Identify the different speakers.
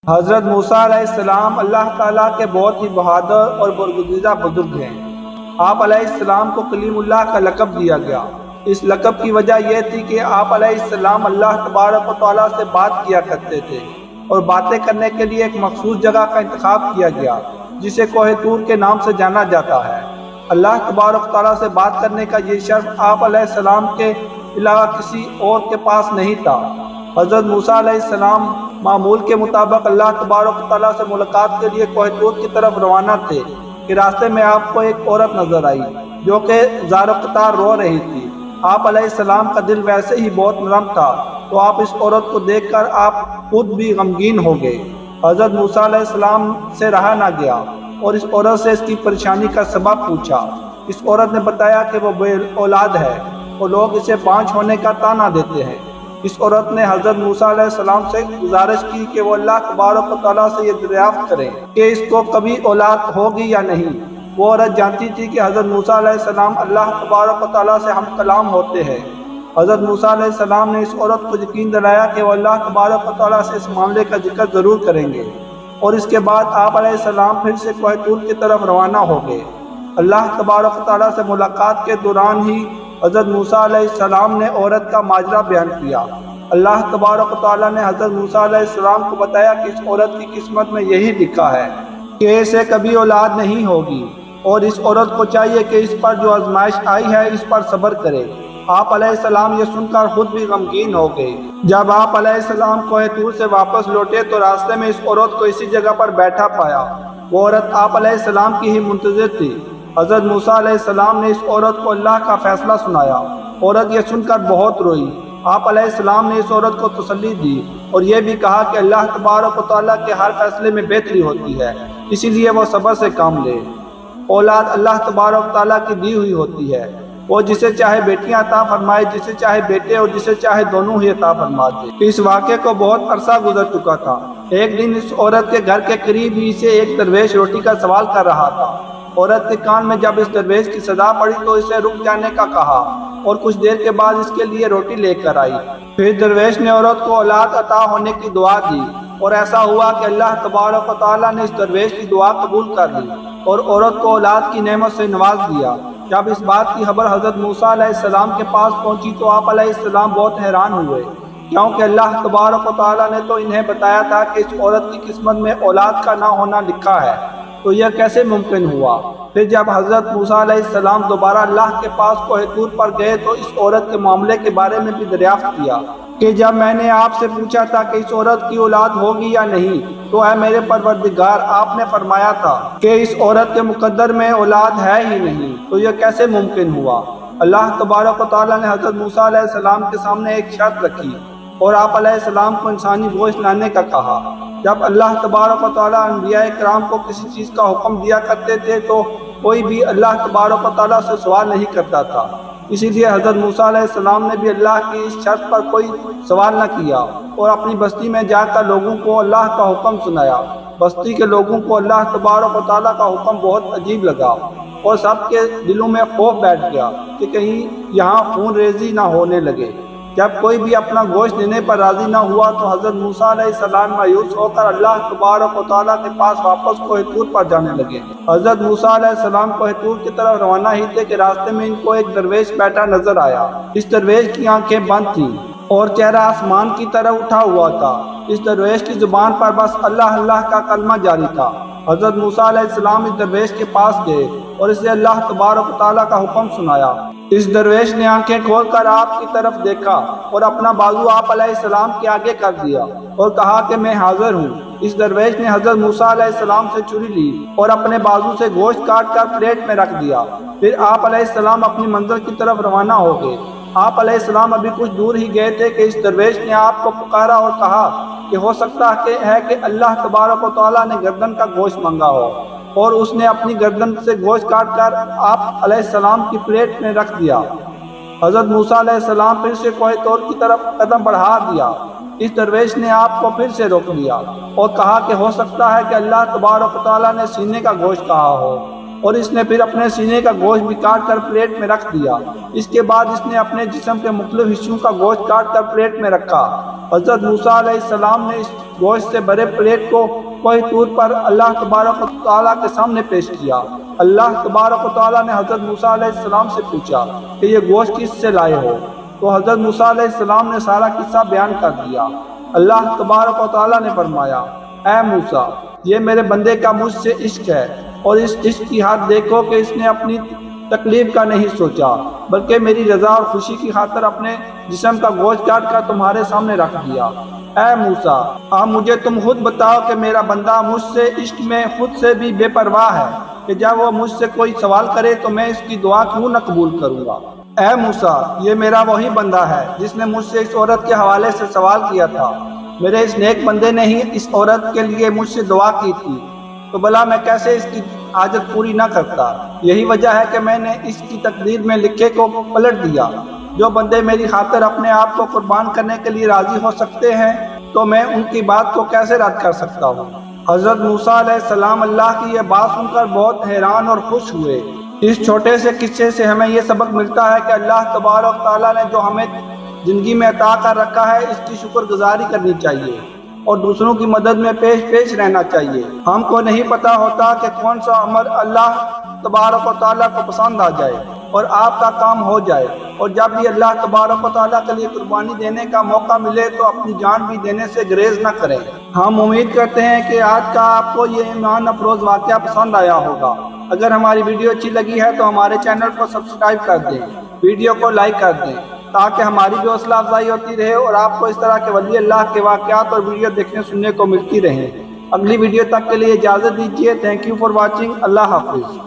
Speaker 1: حضرت موسیٰ علیہ السلام اللہ تعالیٰ کے بہت ہی بہادر اور برگزیدہ بزرگ ہیں۔ آپ علیہ السلام کو کلیم اللہ کا لقب دیا گیا۔ اس لقب کی وجہ یہ تھی کہ آپ علیہ السلام اللہ تبارک و تعالیٰ سے بات کیا کرتے تھے، اور باتیں کرنے کے لیے ایک مخصوص جگہ کا انتخاب کیا گیا جسے کوہ طور کے نام سے جانا جاتا ہے۔ اللہ تبارک و تعالیٰ سے بات کرنے کا یہ شرف آپ علیہ السلام کے علاوہ کسی اور کے پاس نہیں تھا۔ حضرت موسیٰ علیہ السلام معمول کے مطابق اللہ تبارک و تعالیٰ سے ملاقات کے لیے کوہ طور کی طرف روانہ تھے کہ راستے میں آپ کو ایک عورت نظر آئی جو کہ زار قطار رو رہی تھی۔ آپ علیہ السلام کا دل ویسے ہی بہت نرم تھا، تو آپ اس عورت کو دیکھ کر آپ خود بھی غمگین ہو گئے۔ حضرت موسیٰ علیہ السلام سے رہا نہ گیا اور اس عورت سے اس کی پریشانی کا سبب پوچھا۔ اس عورت نے بتایا کہ وہ بے اولاد ہے اور لوگ اسے بانجھ ہونے کا طعنہ دیتے ہیں۔ اس عورت نے حضرت موسیٰ علیہ السلام سے گزارش کی کہ وہ اللہ تبارک و تعالیٰ سے یہ دریافت کریں کہ اس کو کبھی اولاد ہوگی یا نہیں۔ وہ عورت جانتی تھی کہ حضرت موسیٰ علیہ السلام اللہ تبارک و تعالیٰ سے ہم کلام ہوتے ہیں۔ حضرت موسیٰ علیہ السلام نے اس عورت کو یقین دلایا کہ وہ اللہ تبارک و تعالیٰ سے اس معاملے کا ذکر ضرور کریں گے، اور اس کے بعد آپ علیہ السلام پھر سے کوہ طور کی طرف روانہ ہو گئے۔ اللہ تبارک و تعالیٰ سے ملاقات کے دوران ہی حضرت موسیٰ علیہ السلام نے عورت کا ماجرا بیان کیا۔ اللہ تبارک و تعالیٰ نے حضرت موسیٰ علیہ السلام کو بتایا کہ اس عورت کی قسمت میں یہی لکھا ہے کہ اسے کبھی اولاد نہیں ہوگی، اور اس عورت کو چاہیے کہ اس پر جو آزمائش آئی ہے اس پر صبر کرے۔ آپ علیہ السلام یہ سن کر خود بھی غمگین ہو گئے۔ جب آپ علیہ السلام کوہ طور سے واپس لوٹے تو راستے میں اس عورت کو اسی جگہ پر بیٹھا پایا۔ وہ عورت آپ علیہ السلام کی ہی منتظر تھی۔ حضرت موسیٰ علیہ السلام نے اس عورت کو اللہ کا فیصلہ سنایا۔ عورت یہ سن کر بہت روئی۔ آپ علیہ السلام نے اس عورت کو تسلی دی اور یہ بھی کہا کہ اللہ تبارک و تعالیٰ کے ہر فیصلے میں بہتری ہوتی ہے، اسی لیے وہ صبر سے کام لے۔ اولاد اللہ تبارک و تعالیٰ کی دی ہوئی ہوتی ہے۔ وہ جسے چاہے بیٹیاں عطا فرمائے، جسے چاہے بیٹے اور جسے چاہے دونوں ہی عطا فرما دے۔ اس واقعے کو بہت عرصہ گزر چکا تھا۔ ایک دن اس عورت کے گھر کے قریب ہی سے ایک درویش روٹی کا سوال کر رہا تھا۔ عورت کے کان میں جب اس درویش کی صدا پڑی تو اسے رک جانے کا کہا، اور کچھ دیر کے بعد اس کے لیے روٹی لے کر آئی۔ پھر درویش نے عورت کو اولاد عطا ہونے کی دعا دی، اور ایسا ہوا کہ اللہ تبارک و تعالیٰ نے اس درویش کی دعا قبول کر لی اور عورت کو اولاد کی نعمت سے نواز دیا۔ جب اس بات کی خبر حضرت موسیٰ علیہ السلام کے پاس پہنچی تو آپ علیہ السلام بہت حیران ہوئے، کیونکہ اللہ تبارک و تعالیٰ نے تو انہیں بتایا تھا کہ اس عورت کی قسمت میں اولاد کا نہ ہونا لکھا ہے، تو یہ کیسے ممکن ہوا؟ پھر جب حضرت موسیٰ علیہ السلام دوبارہ اللہ کے پاس کوہ طور پر گئے تو اس عورت کے معاملے کے بارے میں بھی دریافت کیا کہ جب میں نے آپ سے پوچھا تھا کہ اس عورت کی اولاد ہوگی یا نہیں، تو اے میرے پروردگار، آپ نے فرمایا تھا کہ اس عورت کے مقدر میں اولاد ہے ہی نہیں، تو یہ کیسے ممکن ہوا؟ اللہ تبارک و تعالیٰ نے حضرت موسیٰ علیہ السلام کے سامنے ایک شرط رکھی اور آپ علیہ السلام کو انسانی گوشت لانے کا کہا۔ جب اللہ تبارک و تعالیٰ انبیاء کرام کو کسی چیز کا حکم دیا کرتے تھے تو کوئی بھی اللہ تبارک و تعالیٰ سے سوال نہیں کرتا تھا، اسی لیے حضرت موسیٰ علیہ السلام نے بھی اللہ کی اس شرط پر کوئی سوال نہ کیا اور اپنی بستی میں جا کر لوگوں کو اللہ کا حکم سنایا۔ بستی کے لوگوں کو اللہ تبارک و تعالیٰ کا حکم بہت عجیب لگا اور سب کے دلوں میں خوف بیٹھ گیا کہ کہیں یہاں خون ریزی نہ ہونے لگے۔ جب کوئی بھی اپنا گوشت لینے پر راضی نہ ہوا تو حضرت موسیٰ علیہ السلام مایوس ہو کر اللہ تبارک و تعالیٰ کے پاس واپس کوہ طور پر جانے لگے۔ حضرت موسیٰ علیہ السلام کوہ طور کی طرف روانہ ہی تھے کہ راستے میں ان کو ایک درویش بیٹھا نظر آیا۔ اس درویش کی آنکھیں بند تھیں اور چہرہ آسمان کی طرف اٹھا ہوا تھا۔ اس درویش کی زبان پر بس اللہ اللہ کا کلمہ جاری تھا۔ حضرت موسیٰ علیہ السلام اس درویش کے پاس گئے اور اسے اللہ تبارک و تعالیٰ کا حکم سنایا۔ اس درویش نے آنکھیں کھول کر آپ کی طرف دیکھا اور اپنا بازو آپ علیہ السلام کے آگے کر دیا اور کہا کہ میں حاضر ہوں۔ اس درویش نے حضرت موسیٰ علیہ السلام سے چھری لی اور اپنے بازو سے گوشت کاٹ کر پلیٹ میں رکھ دیا۔ پھر آپ علیہ السلام اپنی منزل کی طرف روانہ ہو گئے۔ آپ علیہ السلام ابھی کچھ دور ہی گئے تھے کہ اس درویش نے آپ کو پکارا اور کہا کہ ہو سکتا ہے کہ اللہ تبارک و تعالیٰ نے گردن کا گوشت مانگا ہو، اور اس نے اپنی گردن سے گوشت کاٹ کر آپ علیہ السلام کی پلیٹ میں رکھ دیا۔ حضرت موسیٰ علیہ السلام پھر سے کوہ طور کی طرف قدم بڑھا دیا۔ اس درویش نے آپ کو پھر سے روک لیا اور کہا کہ ہو سکتا ہے کہ اللہ تبارک و تعالیٰ نے سینے کا گوشت کہا ہو۔ اور اس نے پھر اپنے سینے کا گوشت بھی کاٹ کر پلیٹ میں رکھ دیا۔ اس کے بعد اس نے اپنے جسم کے مختلف حصوں کا گوشت کاٹ کر پلیٹ میں رکھا۔ حضرت موسیٰ علیہ السلام نے اس گوشت سے بھرے پلیٹ کو کوہ طور پر اللہ تبارک و تعالیٰ کے سامنے پیش کیا۔ اللہ تبارک و تعالیٰ نے حضرت موسیٰ علیہ السلام سے پوچھا کہ یہ گوشت کس سے لائے ہو؟ تو حضرت موسیٰ علیہ السلام نے سارا قصہ بیان کر دیا۔ اللہ تبارک و تعالیٰ نے فرمایا، اے موسیٰ، یہ میرے بندے کا مجھ سے عشق ہے، اور اس عشق کی حد دیکھو کہ اس نے اپنی تکلیف کا نہیں سوچا، بلکہ میری رضا اور خوشی کی خاطر اپنے جسم کا گوشت کاٹ کر تمہارے سامنے رکھ دیا۔ اے موسیٰ، اب مجھے تم خود بتاؤ کہ میرا بندہ مجھ سے عشق میں خود سے بھی بے پرواہ ہے کہ جب وہ مجھ سے کوئی سوال کرے تو میں اس کی دعا کیوں نہ قبول کروں گا؟ اے موسیٰ، یہ میرا وہی بندہ ہے جس نے مجھ سے اس عورت کے حوالے سے سوال کیا تھا۔ میرے اس نیک بندے نے ہی اس عورت کے لیے مجھ سے دعا کی تھی، تو بھلا میں کیسے اس کی حاجت پوری نہ کرتا؟ یہی وجہ ہے کہ میں نے اس کی تقدیر میں لکھے کو پلٹ دیا۔ جو بندے میری خاطر اپنے آپ کو قربان کرنے کے لیے راضی ہو سکتے ہیں تو میں ان کی بات کو کیسے رد کر سکتا ہوں؟ حضرت موسیٰ علیہ السلام اللہ کی یہ بات سن کر بہت حیران اور خوش ہوئے۔ اس چھوٹے سے قصے سے ہمیں یہ سبق ملتا ہے کہ اللہ تبارک تعالیٰ نے جو ہمیں زندگی میں عطا کر رکھا ہے اس کی شکر گزاری کرنی چاہیے اور دوسروں کی مدد میں پیش رہنا چاہیے۔ ہم کو نہیں پتا ہوتا کہ کون سا عمل اللہ تبارک و تعالیٰ کو پسند آ جائے اور آپ کا کام ہو جائے، اور جب بھی اللہ تبارک و تعالیٰ کے لیے قربانی دینے کا موقع ملے تو اپنی جان بھی دینے سے گریز نہ کریں۔ ہم امید کرتے ہیں کہ آج کا آپ کو یہ ایمان افروز واقعہ پسند آیا ہوگا۔ اگر ہماری ویڈیو اچھی لگی ہے تو ہمارے چینل کو سبسکرائب کر دیں، ویڈیو کو لائک کر دیں تاکہ ہماری بھی حوصلہ افزائی ہوتی رہے اور آپ کو اس طرح کے ولی اللہ کے واقعات اور ویڈیو دیکھنے سننے کو ملتی رہیں۔ اگلی ویڈیو تک کے لیے اجازت دیجیے۔ Thank you for watching. اللہ حافظ۔